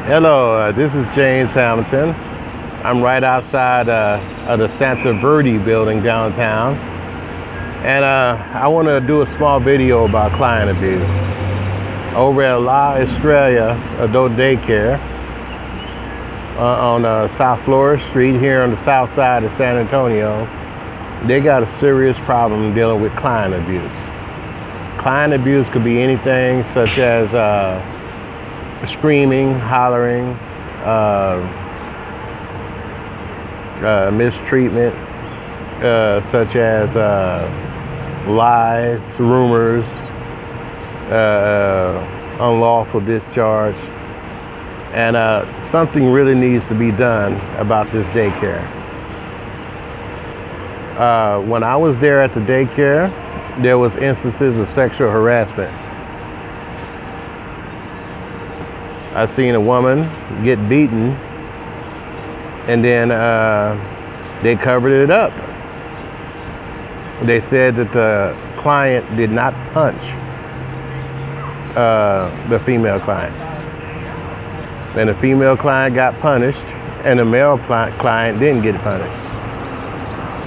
Hello, this is James Hamilton. I'm right outside of the Santa Verde building downtown. And I want to do a small video about client abuse. Over at Estrella Adult Daycare on South Flores Street here on the south side of San Antonio, they got a serious problem dealing with client abuse. Client abuse could be anything such as screaming, hollering, mistreatment, such as lies, rumors, unlawful discharge, and something really needs to be done about this daycare. When I was there at the daycare, there was instances of sexual harassment. I seen a woman get beaten, and then they covered it up. They said that the client did not punch the female client, and the female client got punished, and the male client didn't get punished.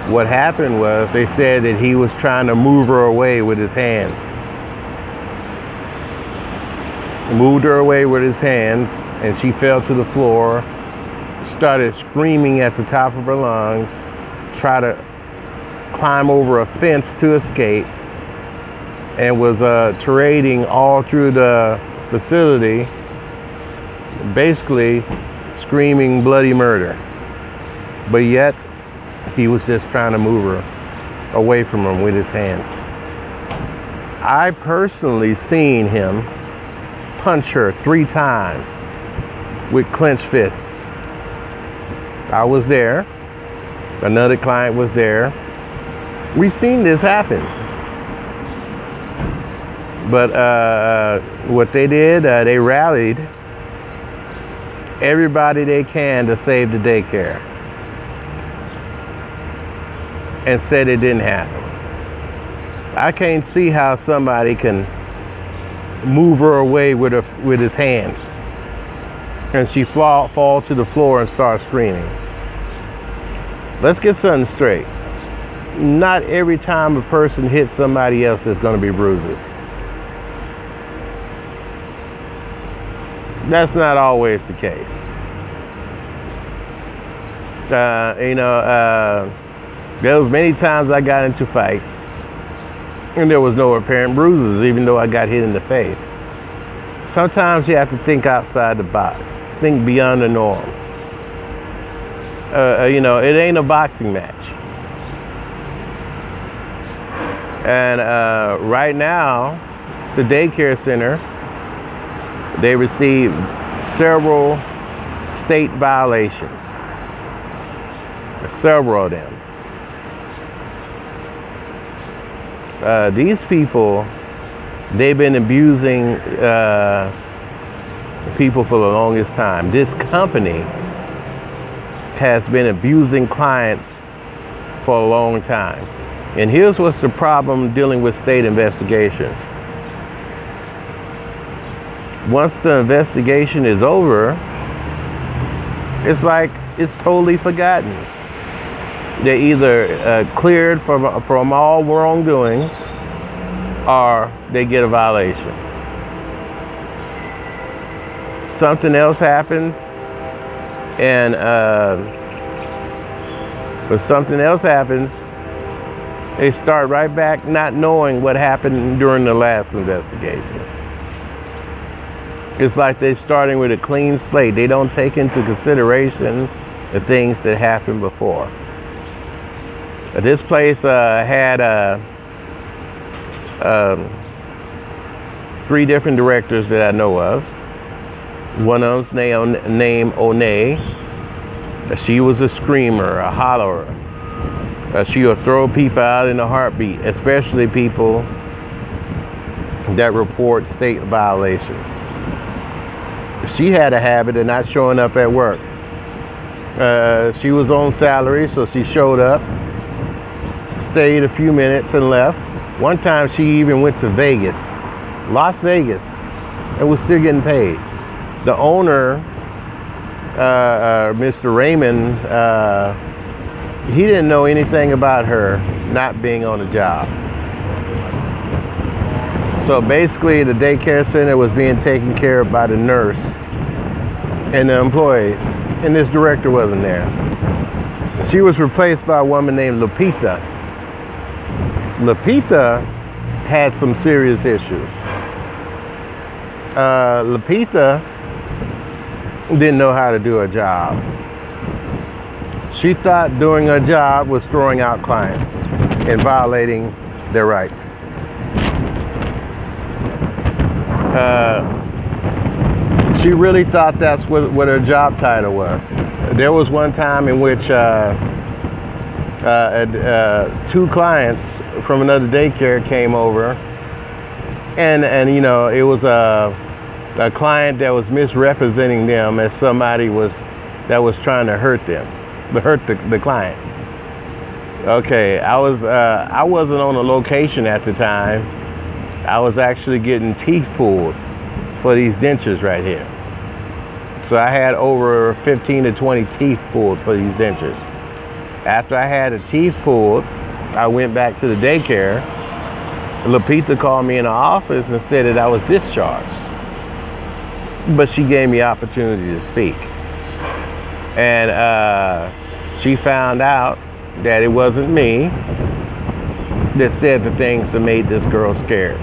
What happened was they said that he was trying to move her away with his hands. Moved her away with his hands, and she fell to the floor, started screaming at the top of her lungs, tried to climb over a fence to escape, and was parading all through the facility, basically screaming bloody murder. But yet, he was just trying to move her away from him with his hands. I personally seen him punch her 3 times with clenched fists. I was there. Another client was there. We've seen this happen. But what they did, they rallied everybody they can to save the daycare, and said it didn't happen. I can't see how somebody can move her away with his hands, and she fall to the floor and start screaming. Let's get something straight. Not every time a person hits somebody else, there's going to be bruises. That's not always the case. There was many times I got into fights and there was no apparent bruises, even though I got hit in the face. Sometimes you have to think outside the box, think beyond the norm. It ain't a boxing match. And right now, the daycare center, they received several state violations, several of them. These people, they've been abusing people for the longest time. This company has been abusing clients for a long time. And here's what's the problem dealing with state investigations. Once the investigation is over, it's like it's totally forgotten. They're either cleared from all wrongdoing, or they get a violation. Something else happens, and when something else happens, they start right back not knowing what happened during the last investigation. It's like they're starting with a clean slate. They don't take into consideration the things that happened before. This place had 3 different directors that I know of. One of them's named Onay. She was a screamer, a hollerer. She would throw people out in a heartbeat, especially people that report state violations. She had a habit of not showing up at work. She was on salary, so she showed up, stayed a few minutes and left. One time she even went to Vegas, Las Vegas, and was still getting paid. The owner Mr. Raymond, he didn't know anything about her not being on the job. So basically, the daycare center was being taken care of by the nurse and the employees, and this director wasn't there. She was replaced by a woman named Lupita. Lupita had some serious issues. Lupita didn't know how to do her job. She thought doing her job was throwing out clients and violating their rights. She really thought that's what her job title was. There was one time in which two clients from another daycare came over, and you know, it was a client that was misrepresenting them as somebody that was trying to hurt them, the client. Okay, I wasn't on a location at the time. I was actually getting teeth pulled for these dentures right here. So I had over 15 to 20 teeth pulled for these dentures. After I had the teeth pulled, I went back to the daycare. Lupita called me in the office and said that I was discharged. But she gave me opportunity to speak. And she found out that it wasn't me that said the things that made this girl scared.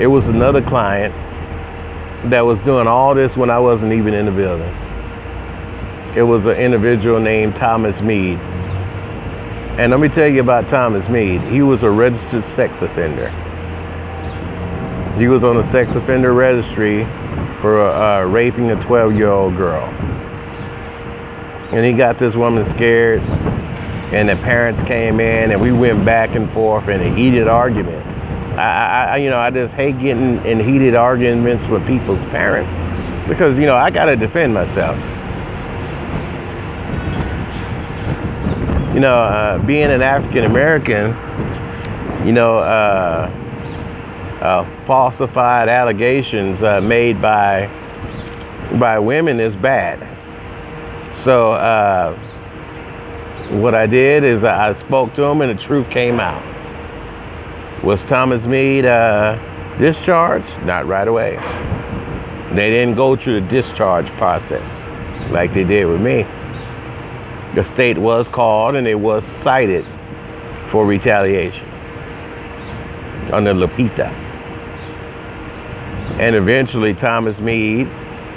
It was another client that was doing all this when I wasn't even in the building. It was an individual named Thomas Mead. And let me tell you about Thomas Mead. He was a registered sex offender. He was on the sex offender registry for raping a 12-year-old girl. And he got this woman scared, and the parents came in, and we went back and forth in a heated argument. I just hate getting in heated arguments with people's parents because, you know, I got to defend myself. You know, being an African American, you know, falsified allegations made by women is bad. So what I did is I spoke to him and the truth came out. Was Thomas Mead discharged? Not right away. They didn't go through the discharge process like they did with me. The state was called and it was cited for retaliation under Lupita. And eventually Thomas Mead,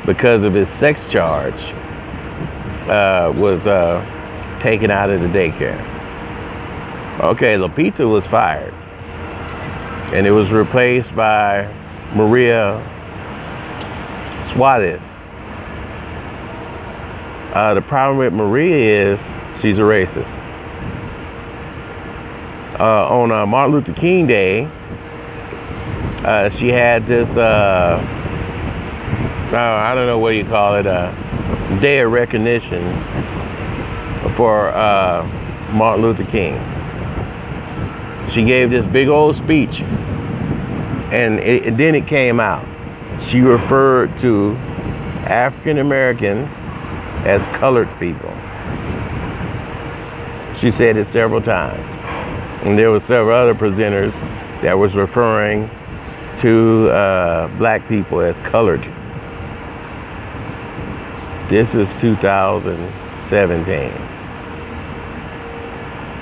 because of his sex charge, was taken out of the daycare. Okay, Lupita was fired. And it was replaced by Maria Suarez. The problem with Maria is she's a racist. On Martin Luther King Day, she had this, I don't know what you call it, day of recognition for Martin Luther King. She gave this big old speech, and then it came out. She referred to African Americans as colored people. She said it several times. And there were several other presenters that was referring to black people as colored. This is 2017.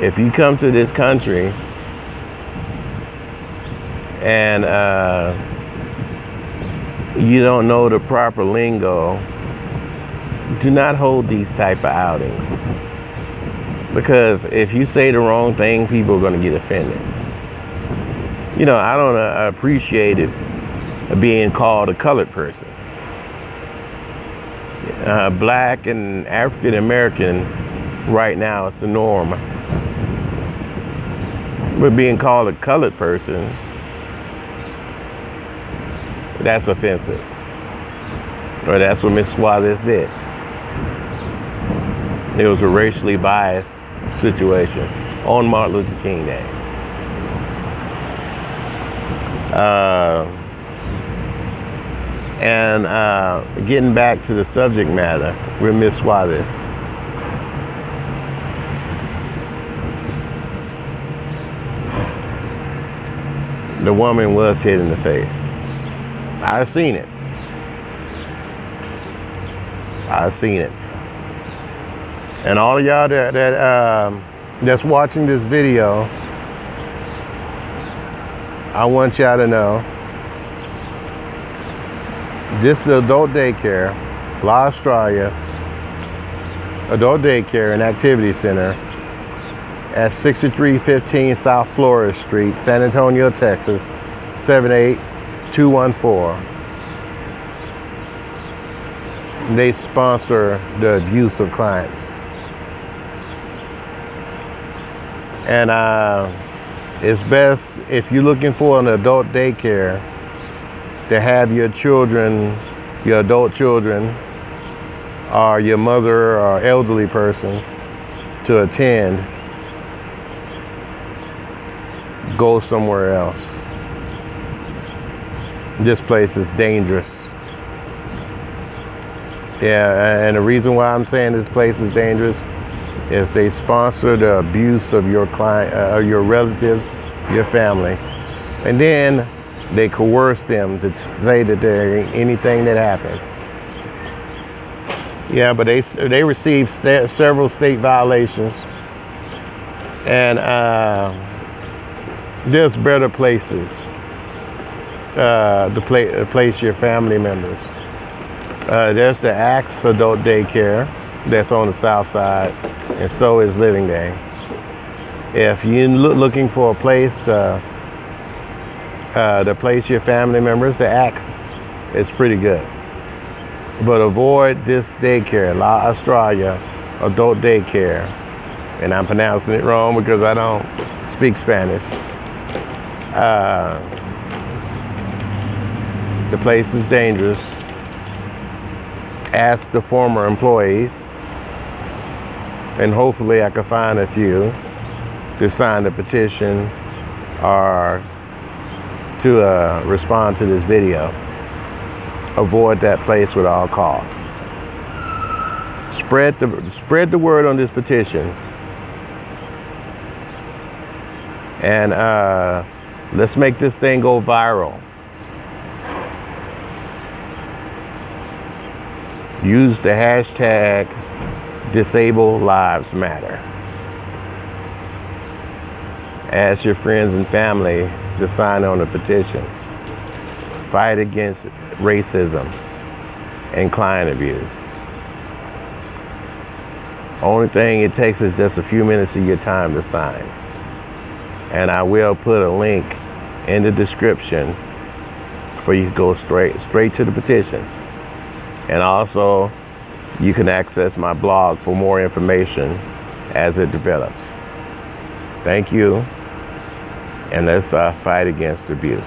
If you come to this country and you don't know the proper lingo, do not hold these type of outings. Because if you say the wrong thing, people are going to get offended. You know, I don't appreciate it being called a colored person. Black and African American right now is the norm. But being called a colored person, that's offensive. Or that's what Ms. Suarez did. It was a racially biased situation on Martin Luther King Day. And getting back to the subject matter with Miss Suarez. The woman was hit in the face. I've seen it. I've seen it. And all of y'all that's watching this video, I want y'all to know, this is the Adult Daycare, La Estrella Adult Daycare and Activity Center at 6315 South Flores Street, San Antonio, Texas, 78214. They sponsor the abuse of clients. And it's best, if you're looking for an adult daycare, to have your children, your adult children, or your mother or elderly person to attend, go somewhere else. This place is dangerous. Yeah, and the reason why I'm saying this place is dangerous is they sponsor the abuse of your client, your relatives, your family, and then they coerce them to say that there ain't anything that happened. Yeah, but they received several state violations, and there's better places to place your family members. There's the Axe Adult Daycare that's on the south side, and so is Living Day. If you're looking for a place to place your family members, the Axe is pretty good. But avoid this daycare, La Estrella Adult Daycare. And I'm pronouncing it wrong because I don't speak Spanish. The place is dangerous. Ask the former employees, and hopefully I can find a few to sign the petition or to respond to this video. Avoid that place with all costs. Spread the word on this petition, and let's make this thing go viral. Use the hashtag #DisabledLivesMatter. Ask your friends and family to sign on the petition. Fight against racism and client abuse. Only thing it takes is just a few minutes of your time to sign. And I will put a link in the description for you to go straight to the petition. And also, you can access my blog for more information as it develops. Thank you, and let's fight against abuse.